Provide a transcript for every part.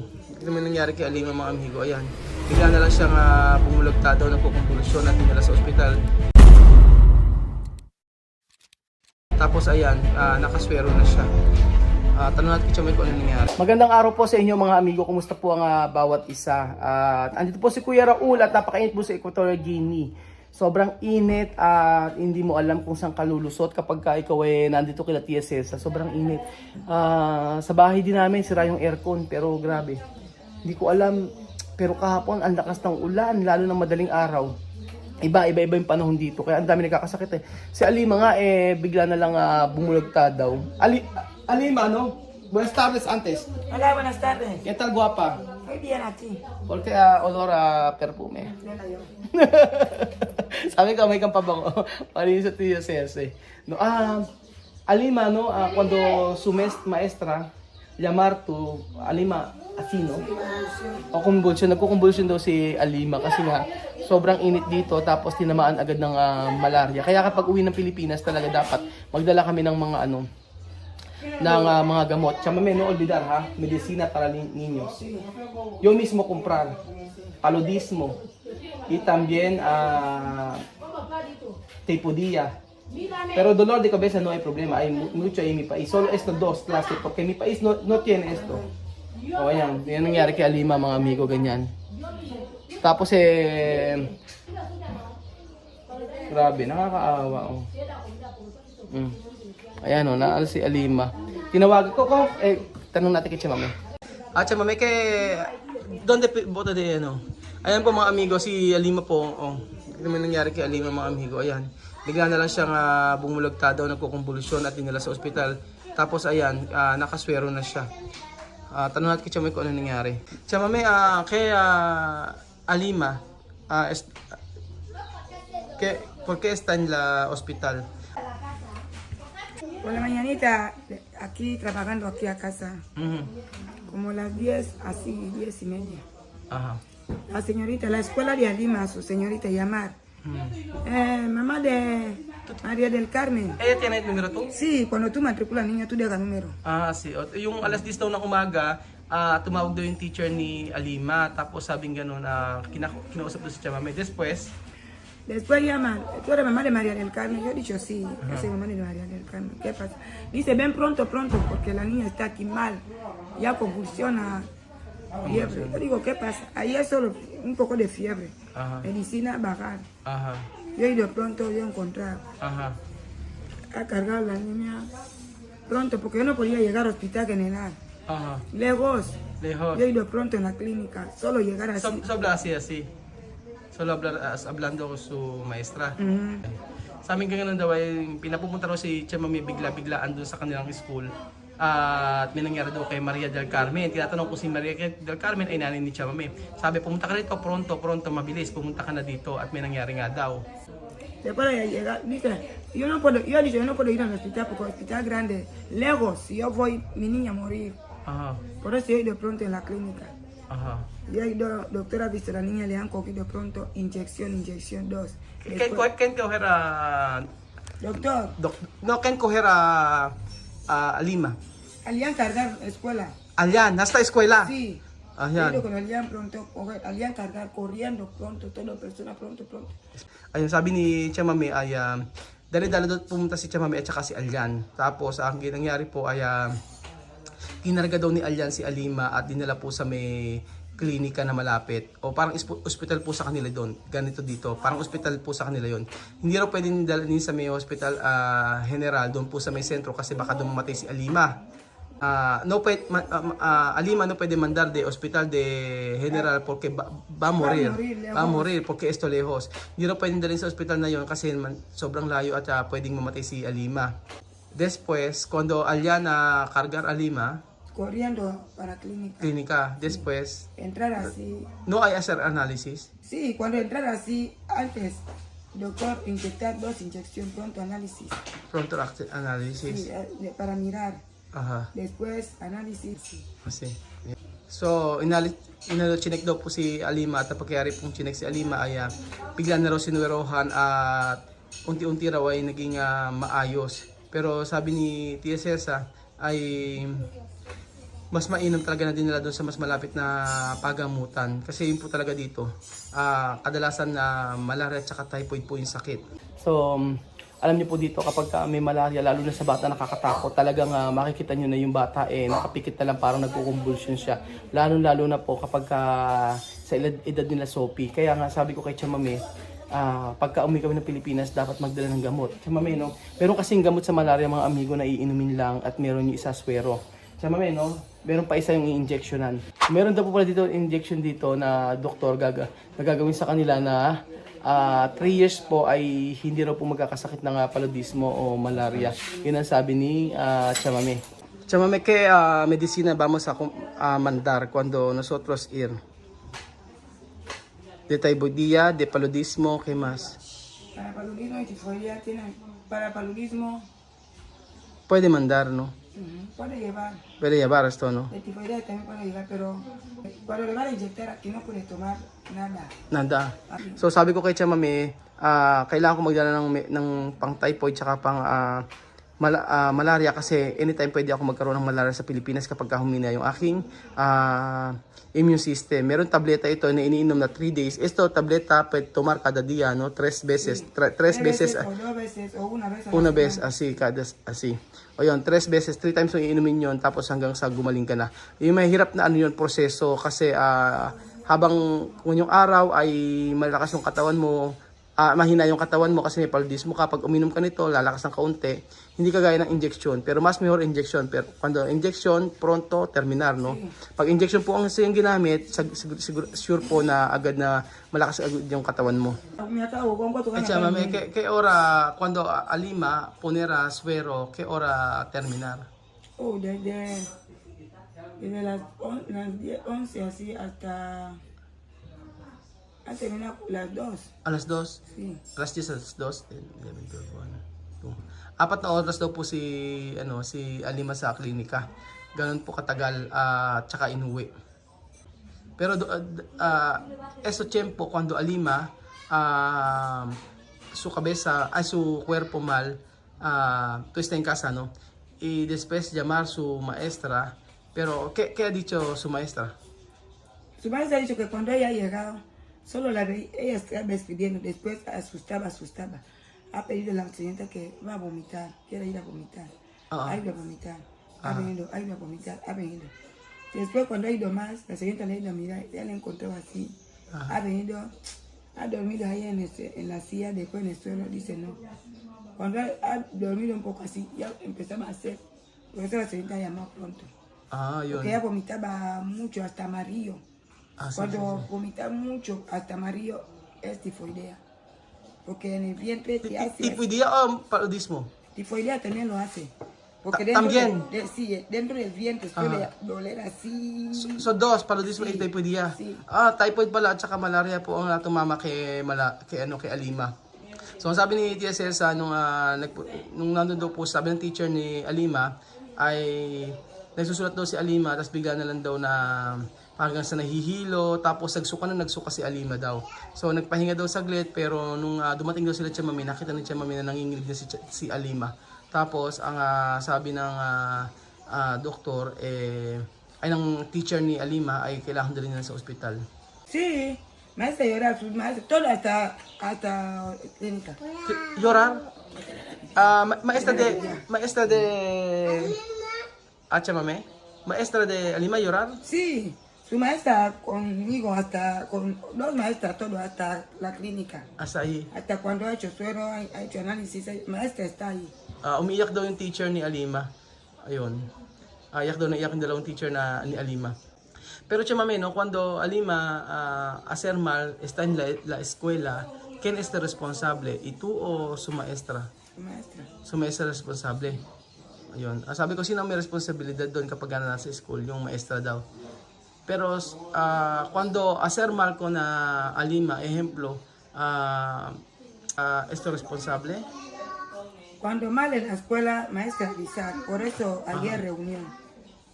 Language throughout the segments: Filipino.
Ito naman nangyari kay Alima mga amigo. Ayan. Bigla na lang siyang bumulagta daw, nagkukumpulsyon at dinala sa ospital. Tapos ayan, nakaswero na siya. Tanong natin kay Chomay kung ano nangyari. Magandang araw po sa inyo mga amigo. Kumusta po ang bawat isa? Andito po si Kuya Raul at napakainit po sa Equatorial Guinea. Sobrang init at hindi mo alam kung saan kalulusot kapag ikaw nandito kila Tia Cesa. Sobrang init. Sa bahay din namin sira yung aircon pero grabe. Hindi ko alam pero kahapon ang lakas ng ulan lalo ng madaling araw. Iba yung panahon dito kaya ang dami nagkakasakit eh. Si Alima nga bigla na lang bumulagta daw. Alima, no? Buenas tardes antes. Hola, buenas tardes. ¿Qué tal guapa? Muy bien a ti. Porque olor a perfume. Sabi ka may kang pabango. Palinis sa Tia Cesa. No, Alima, no? Cuando su maestra llamar to Alima así, no? O convulsion, nagko-convulsion daw si Alima kasi nga sobrang init dito tapos tinamaan agad ng malaria. Kaya kapag uwi ng Pilipinas talaga dapat magdala kami ng mga mga gamot. Chamame, no olvidar ha, medicina para niños. Yo mismo comprar paludismo y también tipodía. Pero dolor de cabeza no hay problema, hay mucho en mi país. Solo estos dos clases porque mi país no tiene esto. O ayan, yan nangyari kay Alima mga amigo, ganyan. Tapos grabe, nakakaawa oh. Ayan o, naal si Alima. Tinawagan ko, tanong natin kay Chamame. Chamame, donde bota de ano? Ayan po mga amigo, si Alima po, ito naman nangyari kay Alima mga amigo, ayan. Bigla na lang siyang bumulagta daw, nagkukumpulsyon at dinala sa ospital. Tapos ayan, nakaswero na siya. Tanong natin kay Chamame kung ano nangyari. Chamame, kay Alima, ¿por qué está en la hospital? Por la mañanita, aquí trabajando aquí a casa. Como las 10, así 10:30. Ajá. La señorita, la escuela de Alima, su señorita llamar. Mamá de María del Carmen. ¿Ella tiene el número tú? Sí, cuando tú matriculas niña, tú dejas número. Sí. Yung alas 10 daw ng umaga, tumawag daw yung teacher ni Alima. Tapos sabing gano'n, kinausap daw si Chamame. Después llaman, tú eres mamá de María del Carmen. Yo he dicho sí, yo soy mamá de María del Carmen. ¿Qué pasa? Dice, ven pronto, porque la niña está aquí mal. Ya convulsiona, fiebre. Yo digo, ¿qué pasa? Ayer solo un poco de fiebre. Medicina bajar. Yo he ido pronto, yo encontrar. A cargar a la niña pronto, porque yo no podía llegar al hospital general. Lejos. Yo he ido pronto en la clínica, solo llegar así. Habla así. Solo hablando con su maestra. Sa amin ganyan daw ay pinapupunta raw si Chamame bigla-biglaan doon sa kanilang school. At may nangyari daw kay Maria del Carmen. Tinatanong ko si Maria del Carmen ay nanay ni Chamame. Sabi, pumunta ka dito pronto, mabilis. Pumunta ka na dito at may nangyari nga daw. Después de llegar, dice, yo no puedo ir al hospital porque el hospital grande, lejos, si yo voy, mi niña a morir. Por eso yo he ido pronto en la clínica. Ya hay doctora visto a la niña, le han cogido pronto inyección 2. ¿Quién coger a... Doctor. No, ¿quién coger a Alima? Alian cargar escuela. Alian, hasta escuela. Sí. Ayan. Con Alian pronto, Alian cargar, corriendo pronto, toda persona pronto. Ayun, sabi ni Chamame ay dali-dali doon pumunta si Chamame at saka si Alian. Tapos ang nangyari po ay kinarga daw ni Alian si Alima at dinala po sa may klinika na malapit o parang ospital po sa kanila doon. Ganito dito, parang ospital po sa kanila yon. Hindi raw pwedeng dalhin sa may hospital general doon po sa may sentro kasi baka doon mamatay si Alima. Alima no puede mandar de hospital de general porque va a morir porque esto lejos. Hindi raw pwedeng dalhin sa hospital na yon kasi sobrang layo at pwedeng mamatay si Alima. Después, cuando Alian cargar Alima, corriendo para clínica. Después, entrar así. ¿No hay hacer análisis? Sí, cuando entrar así, antes, doctor, inyectar 2 inyecciones, pronto análisis. Pronto análisis. Sí, para mirar. Después, análisis. Así. So, chinek daw po si Alima at pagkayari pong chinek si Alima ay bigla na raw sinuwerohan at unti-unti raw ay naging maayos. Pero sabi ni Tia Cesa ay mas mainam talaga na dinala doon sa mas malapit na pagamutan. Kasi yun po talaga dito, kadalasan na malaria at saka typhoid po yung sakit. So, alam niyo po dito kapag may malaria, lalo na sa bata nakakatakot, talagang makikita niyo na yung bata nakapikit na lang, parang nagkukumbulsyon siya. Lalo na po kapag sa edad nila Sophie. Kaya nga sabi ko kay Chamame, pagka umuwi kami ng Pilipinas, dapat magdala ng gamot. Chamame, no? Meron kasing gamot sa malaria mga amigo na iinumin lang at meron yung isa swero. Chamame, no? Meron pa isa yung i-injectionan. Meron daw po pala dito injection dito na doktor gagawin sa kanila na 3 years po ay hindi raw po magkakasakit ng paludismo o malaria. Yun ang sabi ni Chamame. Chamame, ¿qué medicina vamos a mandar cuando nosotros ir? De typhoidía, de paludismo, ¿qué más? Para paludismo y tifoidea tienen. Para paludismo, Puede mandar, ¿no? puede llevar. Puede llevar esto, ¿no? De tifoidea también puede llevar, pero cuando le van a inyectar aquí no puede tomar nada. Nada. So sabi ko kay Chamame, kailangan ko magdala ng pang typhoid tsaka pang malaria kasi anytime pwede ako magkaroon ng malaria sa Pilipinas kapag humina yung aking immune system. Meron tableta ito na iniinom na 3 days. Ito tableta puede tomar cada día, no? 3 veces. 3 veces. O 2 veces o una vez. Una vez, así, así. O yun, 3 beses, 3 times yung iinumin yun, tapos hanggang sa gumaling ka na. Yung mahirap na yun, proseso, kasi habang yung araw ay malakas yung katawan mo, mahina yung katawan mo kasi may paludismo ka. Pag uminom ka nito, lalakas ng kaunti. Hindi kagaya ng injection, pero mas mejor injection. Pero cuando injection, pronto terminar, no? Pag injection po ang yung ginamit, sure po na agad na malakas agad yung katawan mo. Ay, Chamame, ¿qué hora, cuando Alima ponera suero, qué hora terminar? Oh, desde las 11 así hasta terminar las 2. A las 2? Sí. Alas 10, alas 2, 11, 12, 1, 2. 4 na oras daw po si Alima sa klinika. Ganun po katagal tsaka inuwi. Pero eso tiempo cuando Alima su cabeza, su cuerpo mal, tú está en casa, ¿no? Y después llamar su maestra. Pero ¿qué ha dicho su maestra? Su maestra ha dicho que cuando ella ha llegado, solo la veía, ella estaba despidiendo, después asustaba. Ha pedido a la señorita que va a vomitar, quiere ir a vomitar. Ha ido a vomitar, ha venido, ha ido a vomitar, ha venido. Después cuando ha ido más, la señorita le ha ido a mirar, ya la encontró así. Ha venido, ha dormido ahí en la silla, después en el suelo, dice no. Cuando ha dormido un poco así, ya empezaba a hacer, por eso la señorita llamó pronto. Porque ella vomitaba mucho, hasta amarillo. Cuando vomita mucho, hasta amarillo, es tifoidea. Porque en el vientre te hace... ¿Tifoidea o paludismo? Tifoidea también lo hace. Porque ¿También? Sí, dentro del vientre suele doler así. So dos, paludismo y typhoidea. Sí. Typhoid pala at saka malaria po ang tumama kay Alima. So ang sabi ni Tia Celsa nung nandun daw po, sabi ng teacher ni Alima ay nagsusulat daw si Alima, tapos bigla na lang daw na hanggang sa nahihilo, tapos nagsuka si Alima daw. So nagpahinga daw saglit, pero nung dumating daw sila Chamame, nakita ni Chamame na nanginginig na si Alima. Tapos ang sabi ng doktor ay ng teacher ni Alima ay kailangan dalhin na sa ospital. Sí, maestra llorar, maestra, todo hasta clínica. Llorar? Maestra de Chamame? Maestra de Alima llorar? Sí, su maestra conmigo, hasta con 2 maestras, todo hasta la clínica. Asa ahí? Hasta cuando ha hecho suero, ha hecho análisis, maestra está ahí. Umiiyak daw yung teacher ni Alima. Ayun. Iyak daw na iyak yung dalawang teacher ni Alima. Pero Chamame, no, cuando Alima hacer mal, está en la escuela, ¿quién es el responsable? ¿Y tú o su maestra? Su maestra. Su maestra responsable. Ayun. Sabi ko, sino may responsibilidad doon kapag nasa school? Yung maestra daw. Pero cuando hacer mal con Alima, ejemplo, ¿esto responsable? Cuando mal en la escuela, maestra avisar. Por eso ayer reunión.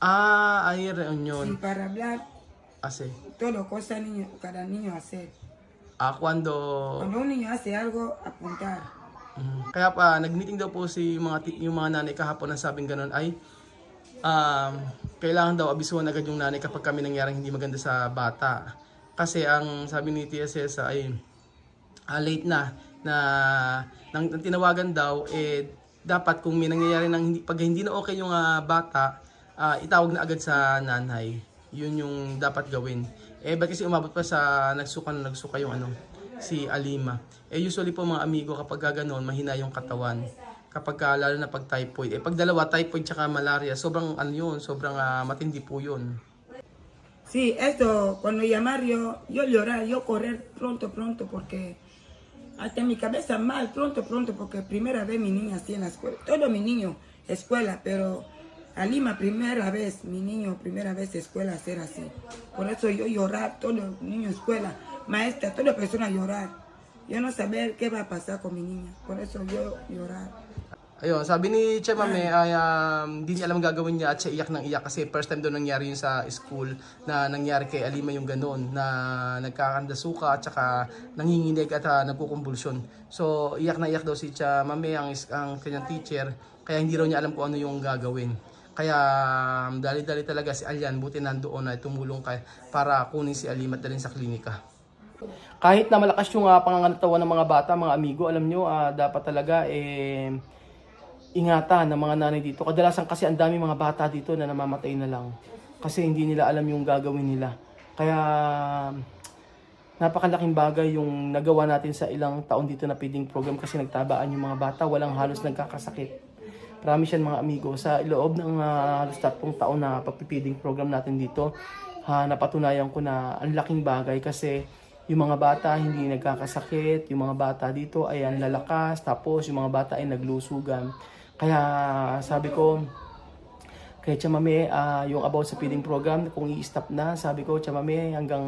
Hay reunión. Y para hablar Así. todo cosa cada niño hacer. Cuando un niño hace algo, apuntar. Kaya nag-meeting daw po yung mga nanay kahapon, ang sabing ganun ay kailangan daw abisuhan agad yung nanay kapag kami nangyaring hindi maganda sa bata. Kasi ang sabi ni Tia Cesa ay late na nang tinawagan daw, dapat kung may nangyayari pag hindi na okay yung bata, itawag na agad sa nanay. Yun yung dapat gawin. Ba't kasi umabot pa sa nagsuka yung si Alima. Usually po mga amigo, kapag gano'n, mahina yung katawan. Kapag lalo na pag typhoid. Pag dalawa, typhoid tsaka malaria, sobrang sobrang matindi po yun. Sí, esto, cuando llamar yo llorar, yo correr pronto, porque hasta mi cabeza mal, pronto, porque primera vez mi niña así en la escuela. Todos mis niños, escuela, pero a Lima primera vez, mi niño, primera vez escuela ser así. Por eso yo llorar, todos los niños escuela, maestra, todas las personas llorar. Yo no saber qué va a pasar con mi niña, por eso yo llorar. Ayun, sabi ni Che Mame ay hindi niya alam ang gagawin niya at siya iyak ng iyak kasi first time doon nangyari yun sa school na nangyari kay Alima yung ganun na nagkakandasuka at saka nanginginig at nagkukumbulsyon. So iyak na iyak daw si Che Mame ang kanyang teacher kaya hindi raw niya alam kung ano yung gagawin. Kaya dali-dali talaga si Alyan buti nandoon na tumulong para kunin si Alima at dalhin sa klinika. Kahit na malakas yung pangangatawan ng mga bata, mga amigo, alam nyo, dapat talaga ingatan ng mga nanay dito. Kadalasan kasi ang dami mga bata dito na namamatay na lang kasi hindi nila alam yung gagawin nila. Kaya napakalaking bagay yung nagawa natin sa ilang taon dito na feeding program kasi nagtabaan yung mga bata, walang halos nagkakasakit. Promise yan mga amigo, sa loob ng halos 3 taon na pagpipiding program natin dito, napatunayan ko na ang laking bagay kasi yung mga bata hindi nagkakasakit, yung mga bata dito ay ang lalakas, tapos yung mga bata ay naglusugan. Kaya sabi ko kay Che Mame, yung about sa feeding program, kung i-stop na, sabi ko, Che Mame, hanggang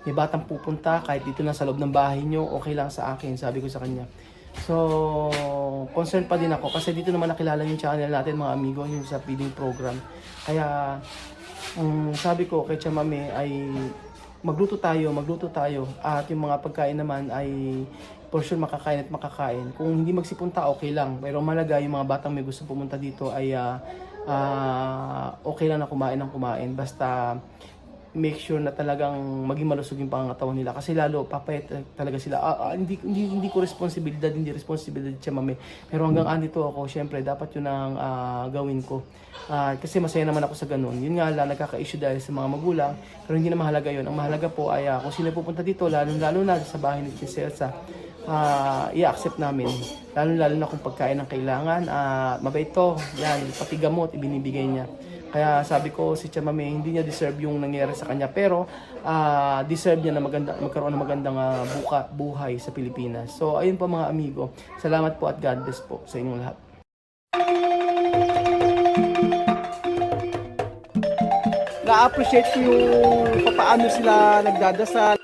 may batang pupunta, kahit dito na sa loob ng bahay nyo, okay lang sa akin, sabi ko sa kanya. So, concerned pa din ako kasi dito naman nakilala yung channel natin mga amigo, yung sa feeding program. Kaya, sabi ko kay Che Mame ay magluto tayo at yung mga pagkain naman ay for sure makakain at makakain. Kung hindi magsipunta, okay lang. Pero malaga yung mga batang may gusto pumunta dito ay okay lang na kumain ng kumain. Basta make sure na talagang maging malusog yung pangangatawan nila. Kasi lalo, papayat talaga sila. Hindi ko responsibilidad, hindi responsibilidad siya Mame. Pero hanggang andito ako, syempre, dapat yun ang gawin ko. Kasi masaya naman ako sa ganun. Yun nga lang, nagkaka-issue dahil sa mga magulang. Pero hindi na mahalaga yun. Ang mahalaga po ay kung sino pupunta dito, lalo na sa bahay ni Celsa, i-accept namin. Lalo na kung pagkain ang kailangan. Mabait to. Yan, pati gamot, ibinibigay niya. Kaya sabi ko si Che Mame, hindi niya deserve yung nangyari sa kanya. Pero deserve niya na magkaroon ng magandang buhay sa Pilipinas. So ayun po mga amigo. Salamat po at God bless po sa inyong lahat. Na-appreciate ko yung paano sila nagdadasal.